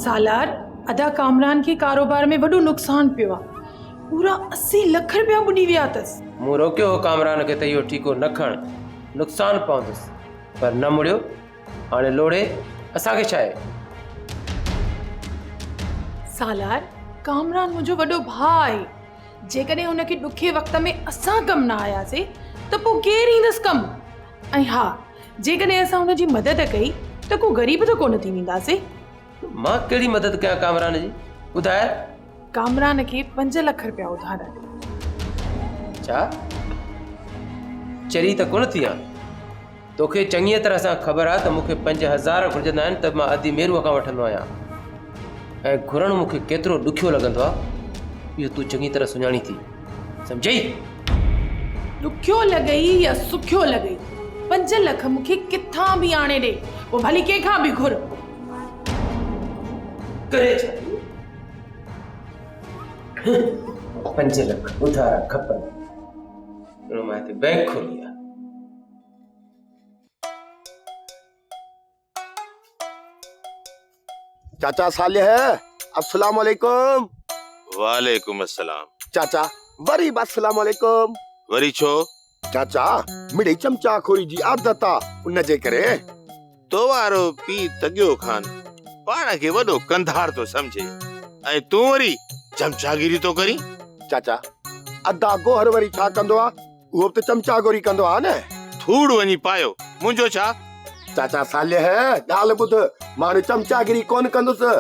सालार अदा कामरान के कारोबार में वॾो नुक़सान पियो आहे। पूरा 80 लख रुपया बुॾी विया अथसि। मूं रोकियो हो कामरान खे त इहो ठीको न खण, नुक़सान पवंदुसि, पर न मुड़ियो। हाणे लोड़े असांखे छा आहे? सालार कामरान मुंहिंजो वॾो भाउ आहे। जेकॾहिं हुनखे ॾुखे वक़्त में असां कमु न आयासीं त पोइ केरु ईंदसि कमु? ऐं हा, जेकॾहिं असां हुनजी मदद कई त को ग़रीब त कोन थी वेंदासीं। मां कहिड़ी मदद कयां कामरान जी? ॿुधाए। कामरान खे 5 लख रुपया उधार ॾिनो। छा? चरी त कोन थी आहे। तोखे चङीअ तरह सां ख़बर आहे त मूंखे 5000 घुरिजंदा आहिनि त मां अधी मेरूअ खां वठंदो आहियां। ऐं घुरणु मूंखे केतिरो ॾुखियो लॻंदो आहे इहो तूं चङी तरह सुञाणी थी, सम्झई? ॾुखियो लॻई या सुखियो लॻई, 5 लख मूंखे किथां बि आणे ॾे, पोइ भली कंहिंखां बि घुर। करे छा? 5 लख उधार खपनि। मां हिते बैंक खोली आहे। चाचा सालिह, अस्सलाम वालेकुम। वालेकुम अस्सलाम। चाचा वरी अस्सलाम वालेकुम। वरी छो? चाचा मिड़ी चमचा खोरी जी आदत आ, उन जे करे। तो वारो पी तगियो खान पाण खे वॾो कंधार तो समझे, ऐं तूं वरी चमचागिरी तो करी। चाचा अदा गोहर वरी छा कंदो आ? उहो त चमचागोरी कंदो आ न। थूड़ वञी पायो, मुंहिंजो छा? चाचा सालिह ॻाल्हि ॿुध, मां चमचागिरी कोन कंदुसि,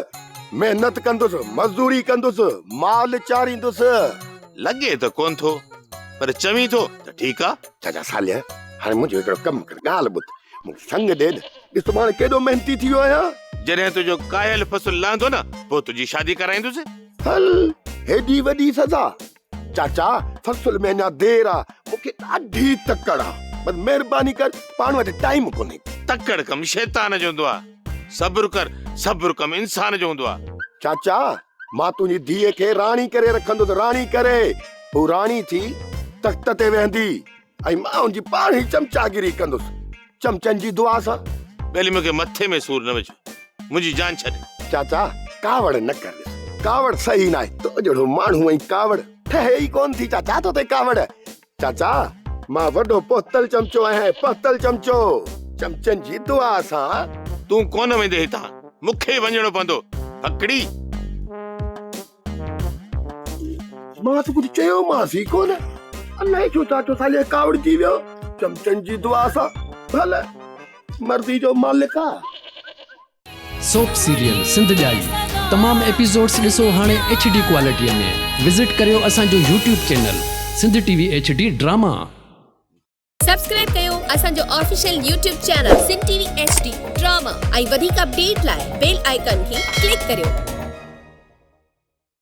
मेहनत कंदुसि, मज़दूरी कंदुसि, माल चारींदुसि। लॻे त कोन थो, पर चवी थो त ठीकु आ। चाचा सालिह हाणे मुंहिंजो हिकिड़ो कमु कर, ॻाल्हि ॿुध, मूंखे संग ॾे। ॾिस मां केॾो मेहनती थी वियो आहियां। जॾहिं तुंहिंजो कायल फसल लहंदो न, पोइ तुंहिंजी शादी कराईंदुसि। हल हेॾी वॾी सज़ा? चाचा फसल में अञा देर आ, मूंखे ॾाढी तकड़ आ, बस महिरबानी कर, पाण वटि टाइम कोन्हे। तकड़ कम शैतान जो हूंदो आहे, सब्र कर, सब्र कम इंसान जो हूंदो आहे। चाचा मां तुंहिंजी धीअ खे राणी करे रखंदुसि, राणी करे। हू राणी थी तख़्त ते वेहंदी ऐं मां हुनजी पाण ई चमचागिरी कंदुसि, चमचनि जी दुआ सां। पहले मूंखे मथे में सूर न विझ, मुंहिंजी जान छॾ। चाचा कावड़ न कर, कावड़ सही न आहे। तो जहिड़ो माण्हू ऐं कावड़ ठहे ई कोन थी। चाचा तो ते कावड़। चाचा मां वॾो पोतल चमचो आहियां, पोतल चमचो, चमचनि जी दुआ सां। तूं कोन वेंदे हितां, मूंखे वञणो पवंदो। फकड़ी मां त कुझु चयोमांसि ई कोन। अलाए छो चाचो सालिह कावड़ थी वियो, चमचनि जी दुआ सां। भले मर्ज़ी जो मालिक आहे। सोप सीरियल सिंध जाई तमाम एपिसोड्स ॾिसो हाणे HD क्वालिटीअ में। विज़िट करियो असांजो YouTube channel Sindh TV HD drama. Subscribe कयो असांजो official YouTube channel Sindh TV HD drama ऐं वधीक अपडेट लाइ बेल आइकन खे क्लिक करियो।